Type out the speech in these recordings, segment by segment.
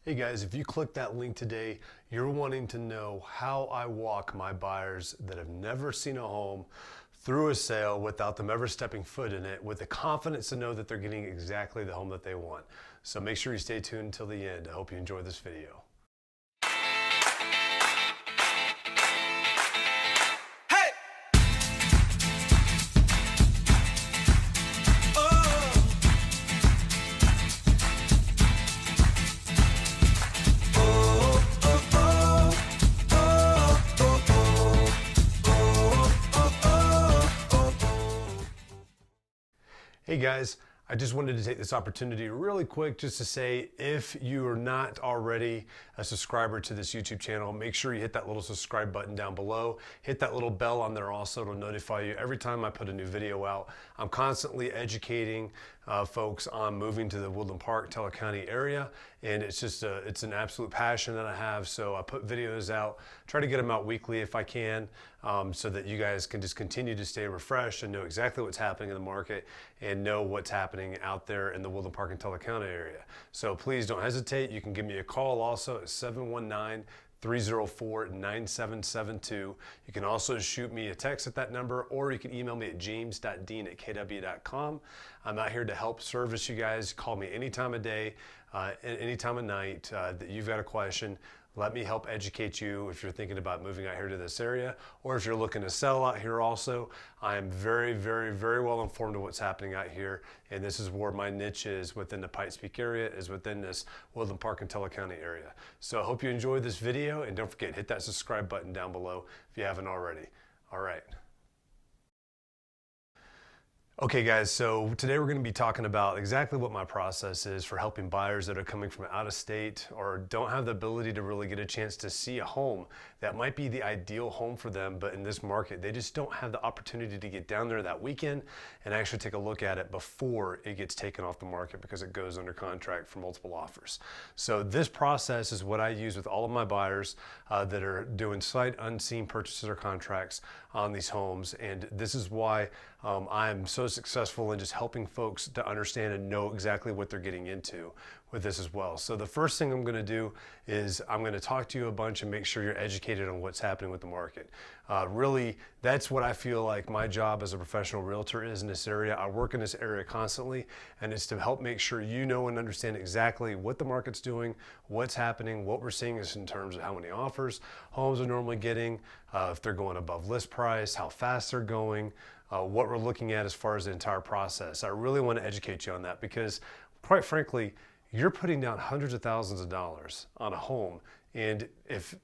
Hey guys, if you click that link today, you're wanting to know how I walk my buyers that have never seen a home through a sale without them ever stepping foot in it, with the confidence to know that they're getting exactly the home that they want. So make sure you stay tuned until the end. I hope you enjoy this video. Hey guys, I just wanted to take this opportunity really quick just to say, if you are not already a subscriber to this YouTube channel, make sure you hit that little subscribe button down below. Hit that little bell on there also to notify you every time I put a new video out. I'm constantly educating folks on moving to the Woodland Park, Teller County area, and it's just it's an absolute passion that I have. So I put videos out, try to get them out weekly if I can, so that you guys can just continue to stay refreshed and know exactly what's happening in the market and know what's happening out there in the Woodland Park and Teller County area. So please don't hesitate. You can give me a call also at 719-304-9772. You can also shoot me a text at that number, or you can email me at james.dean@kw.com. I'm out here to help service you guys. Call me any time of day, any time of night that you've got a question. Let me help educate you if you're thinking about moving out here to this area, or if you're looking to sell out here also. I am very, very, very well informed of what's happening out here, and this is where my niche is within the Pikes Peak area, is within this Woodland Park and Teller County area. So I hope you enjoyed this video, and don't forget, hit that subscribe button down below if you haven't already. All right. Okay guys, so today we're going to be talking about exactly what my process is for helping buyers that are coming from out of state or don't have the ability to really get a chance to see a home that might be the ideal home for them, but in this market they just don't have the opportunity to get down there that weekend and actually take a look at it before it gets taken off the market because it goes under contract for multiple offers. So this process is what I use with all of my buyers that are doing sight unseen purchases or contracts on these homes, and this is why I'm so successful in just helping folks to understand and know exactly what they're getting into with this as well. So the first thing I'm going to do is I'm going to talk to you a bunch and make sure you're educated on what's happening with the market. Really, that's what I feel like my job as a professional realtor is in this area. I work in this area constantly, and it's to help make sure you know and understand exactly what the market's doing, what's happening, what we're seeing is in terms of how many offers homes are normally getting, if they're going above list price, how fast they're going, what we're looking at as far as the entire process. I really want to educate you on that because, quite frankly, you're putting down hundreds of thousands of dollars on a home, and if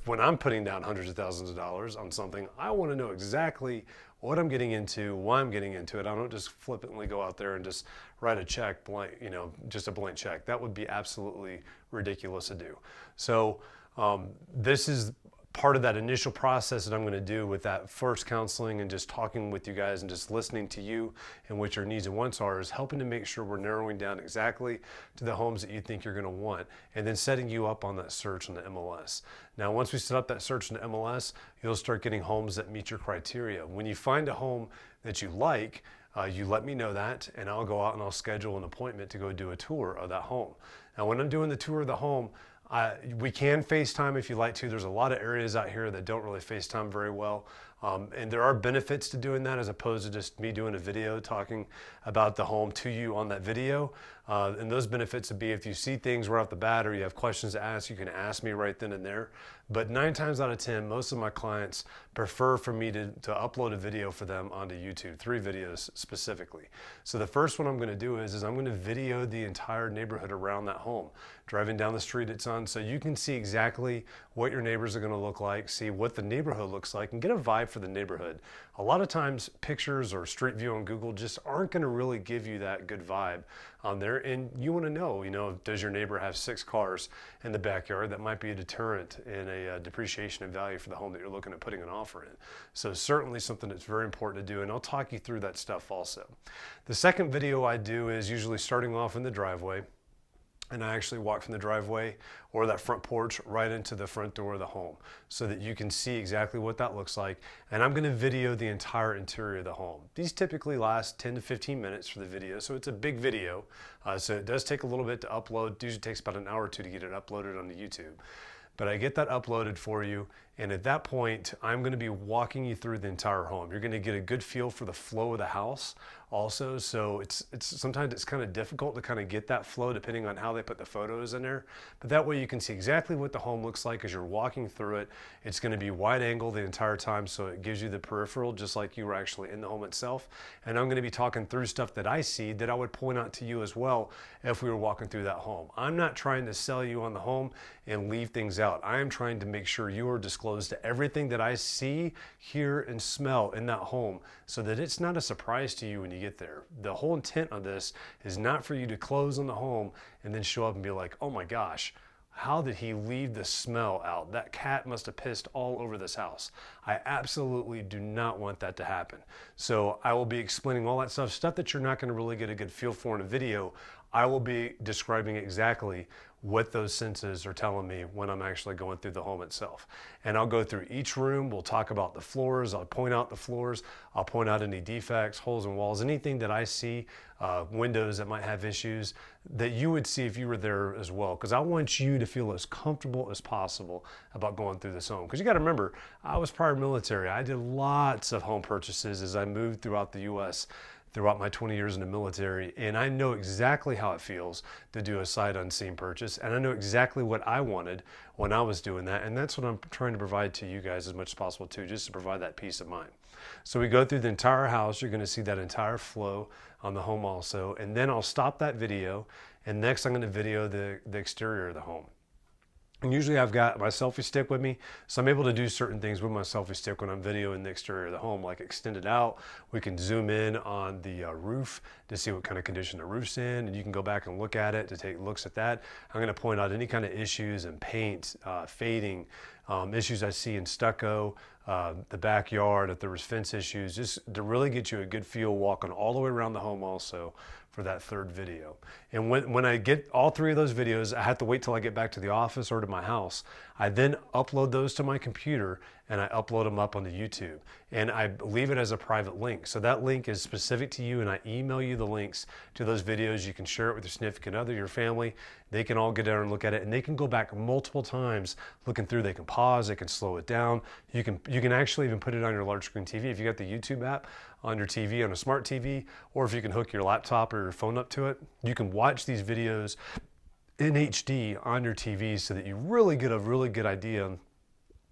when I'm putting down hundreds of thousands of dollars on something, I want to know exactly what I'm getting into, why I'm getting into it. I don't just flippantly go out there and just write a check, blank, just a blank check. That would be absolutely ridiculous to do. So this is part of that initial process that I'm going to do with that first counseling and just talking with you guys and just listening to you and what your needs and wants are, is helping to make sure we're narrowing down exactly to the homes that you think you're going to want, and then setting you up on that search on the MLS. Now, once we set up that search in the MLS, you'll start getting homes that meet your criteria. When you find a home that you like, you let me know that, and I'll go out and I'll schedule an appointment to go do a tour of that home. Now, when I'm doing the tour of the home, we can FaceTime if you like to. There's a lot of areas out here that don't really FaceTime very well. And there are benefits to doing that as opposed to just me doing a video talking about the home to you on that video. And those benefits would be if you see things right off the bat or you have questions to ask, you can ask me right then and there. But 9 times out of 10, most of my clients prefer for me to upload a video for them onto YouTube, 3 videos specifically. So the first one I'm going to do is I'm going to video the entire neighborhood around that home, driving down the street it's on, so you can see exactly what your neighbors are going to look like, see what the neighborhood looks like, and get a vibe for the neighborhood. A lot of times pictures or street view on Google just aren't going to really give you that good vibe on there, and you want to know, does your neighbor have 6 cars in the backyard? That might be a deterrent in a depreciation in value for the home that you're looking at putting an offer in. So certainly something that's very important to do, and I'll talk you through that stuff also. The second video I do is usually starting off in the driveway. and I actually walk from the driveway or that front porch right into the front door of the home so that you can see exactly what that looks like. And I'm gonna video the entire interior of the home. These typically last 10 to 15 minutes for the video, so it's a big video. So it does take a little bit to upload. It usually takes about an hour or two to get it uploaded onto YouTube. But I get that uploaded for you, and at that point, I'm gonna be walking you through the entire home. You're gonna get a good feel for the flow of the house also, so sometimes it's kind of difficult to kind of get that flow depending on how they put the photos in there. But that way you can see exactly what the home looks like as you're walking through it. It's gonna be wide angle the entire time, so it gives you the peripheral just like you were actually in the home itself. And I'm gonna be talking through stuff that I see that I would point out to you as well if we were walking through that home. I'm not trying to sell you on the home and leave things out. I am trying to make sure you are disclosed to everything that I see, hear, and smell in that home so that it's not a surprise to you when you get there. The whole intent of this is not for you to close on the home and then show up and be like, oh my gosh, how did he leave the smell out? That cat must have pissed all over this house. I absolutely do not want that to happen. So I will be explaining all that stuff that you're not going to really get a good feel for in a video. I will be describing exactly what those senses are telling me when I'm actually going through the home itself. And I'll go through each room. We'll talk about the floors. I'll point out the floors. I'll point out any defects, holes in walls, anything that I see, windows that might have issues that you would see if you were there as well. Because I want you to feel as comfortable as possible about going through this home. Because you got to remember, I was prior military. I did lots of home purchases as I moved throughout the U.S. throughout my 20 years in the military, and I know exactly how it feels to do a sight unseen purchase, and I know exactly what I wanted when I was doing that, and that's what I'm trying to provide to you guys as much as possible too, just to provide that peace of mind. So we go through the entire house. You're going to see that entire flow on the home also, and then I'll stop that video, and next I'm going to video the exterior of the home. And usually I've got my selfie stick with me, so I'm able to do certain things with my selfie stick when I'm videoing the exterior of the home, like extend it out. We can zoom in on the roof to see what kind of condition the roof's in, and you can go back and look at it to take looks at that. I'm gonna point out any kind of issues in paint, fading, issues I see in stucco, the backyard, if there was fence issues, just to really get you a good feel walking all the way around the home also for that third video. And when I get all three of those videos, I have to wait till I get back to the office or to my house. I then upload those to my computer and I upload them up onto YouTube. And I leave it as a private link. So that link is specific to you, and I email you the links to those videos. You can share it with your significant other, your family. They can all get there and look at it, and they can go back multiple times looking through. They can pause, they can slow it down. You can actually even put it on your large screen TV if you got the YouTube app on your TV, on a smart TV, or if you can hook your laptop or your phone up to it. You can watch these videos in HD on your TV so that you really get a really good idea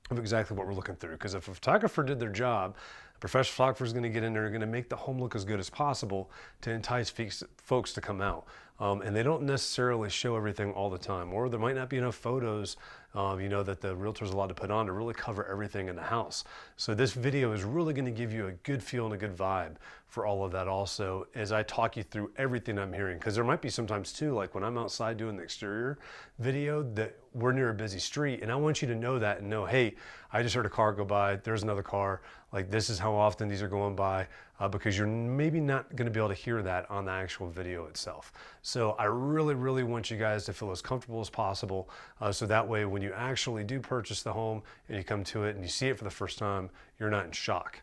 of exactly what we're looking through. Because if a photographer did their job, a professional photographer is going to get in there and going to make the home look as good as possible to entice folks to come out. And they don't necessarily show everything all the time, or there might not be enough photos that the realtor is allowed to put on to really cover everything in the house. So this video is really going to give you a good feel and a good vibe for all of that also as I talk you through everything I'm hearing. Because there might be sometimes too, like when I'm outside doing the exterior video, that we're near a busy street, and I want you to know that and know, hey, I just heard a car go by, there's another car, like this is how often these are going by, because you're maybe not going to be able to hear that on the actual video itself. So I really, really want you guys to feel as comfortable as possible, so that way when you actually do purchase the home and you come to it and you see it for the first time, you're not in shock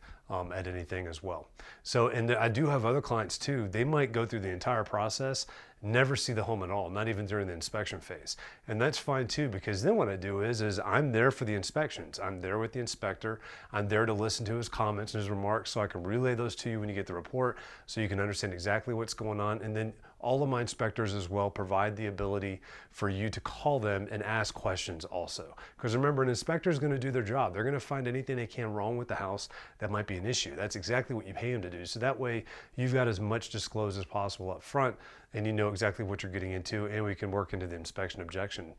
at anything as well. So, and I do have other clients too. They might go through the entire process, never see the home at all, not even during the inspection phase. And that's fine too, because then what I do is I'm there for the inspections. I'm there with the inspector. I'm there to listen to his comments and his remarks so I can relay those to you when you get the report so you can understand exactly what's going on. And then all of my inspectors as well provide the ability for you to call them and ask questions also. Because remember, an inspector is going to do their job. They're going to find anything they can wrong with the house that might be an issue. That's exactly what you pay them to do. So that way you've got as much disclosed as possible up front, and you know exactly what you're getting into, and we can work into the inspection objection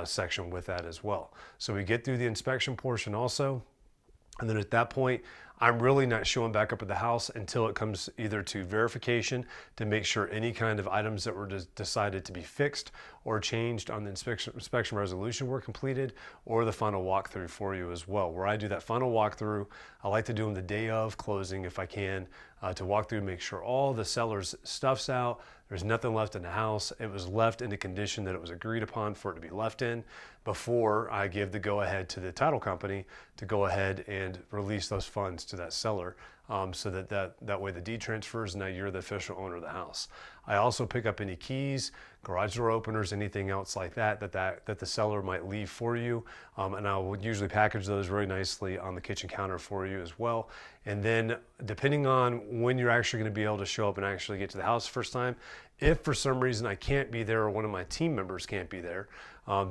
section with that as well. So we get through the inspection portion also. And then at that point, I'm really not showing back up at the house until it comes either to verification to make sure any kind of items that were decided to be fixed or changed on the inspection resolution were completed, or the final walkthrough for you as well, where I do that final walkthrough. I like to do them the day of closing if I can, to walk through, make sure all the seller's stuff's out, there's nothing left in the house, it was left in the condition that it was agreed upon for it to be left in, before I give the go-ahead to the title company to go ahead and release those funds to that seller, so that way the deed transfers and now you're the official owner of the house. I also pick up any keys, garage door openers, anything else like that the seller might leave for you, and I will usually package those very nicely on the kitchen counter for you as well. And then depending on when you're actually going to be able to show up and actually get to the house first time, if for some reason I can't be there or one of my team members can't be there,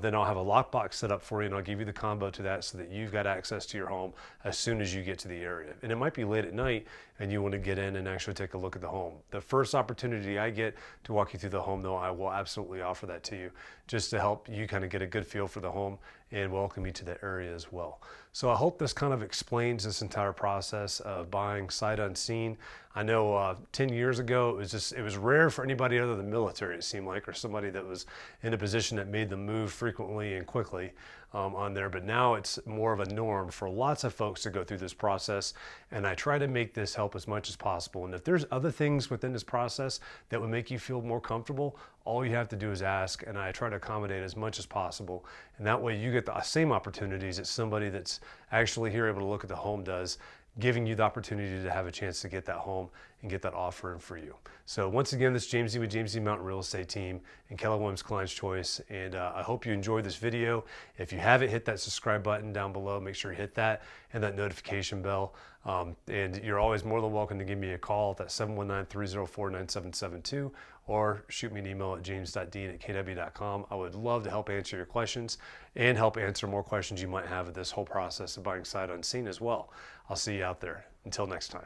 then I'll have a lockbox set up for you and I'll give you the combo to that so that you've got access to your home as soon as you get to the area. And it might be late at night and you want to get in and actually take a look at the home. The first opportunity I get to walk you through the home, though, I will absolutely offer that to you just to help you kind of get a good feel for the home and welcome you to the area as well. So I hope this kind of explains this entire process of buying sight unseen. I know 10 years ago, it was rare for anybody other than military, it seemed like, or somebody that was in a position that made them move frequently and quickly on there. But now it's more of a norm for lots of folks to go through this process. And I try to make this help as much as possible. And if there's other things within this process that would make you feel more comfortable, all you have to do is ask, and I try to accommodate as much as possible. And that way you get the same opportunities that somebody that's actually here able to look at the home does, giving you the opportunity to have a chance to get that home and get that offer in for you. So once again, this is James E. with James E. Mountain Real Estate Team and Keller Williams Client's Choice. And I hope you enjoyed this video. If you haven't hit that subscribe button down below, make sure you hit that and that notification bell. And you're always more than welcome to give me a call at that 719-304-9772 or shoot me an email at james.dean@kw.com. I would love to help answer your questions and help answer more questions you might have of this whole process of buying sight unseen as well. I'll see you out there. Until next time.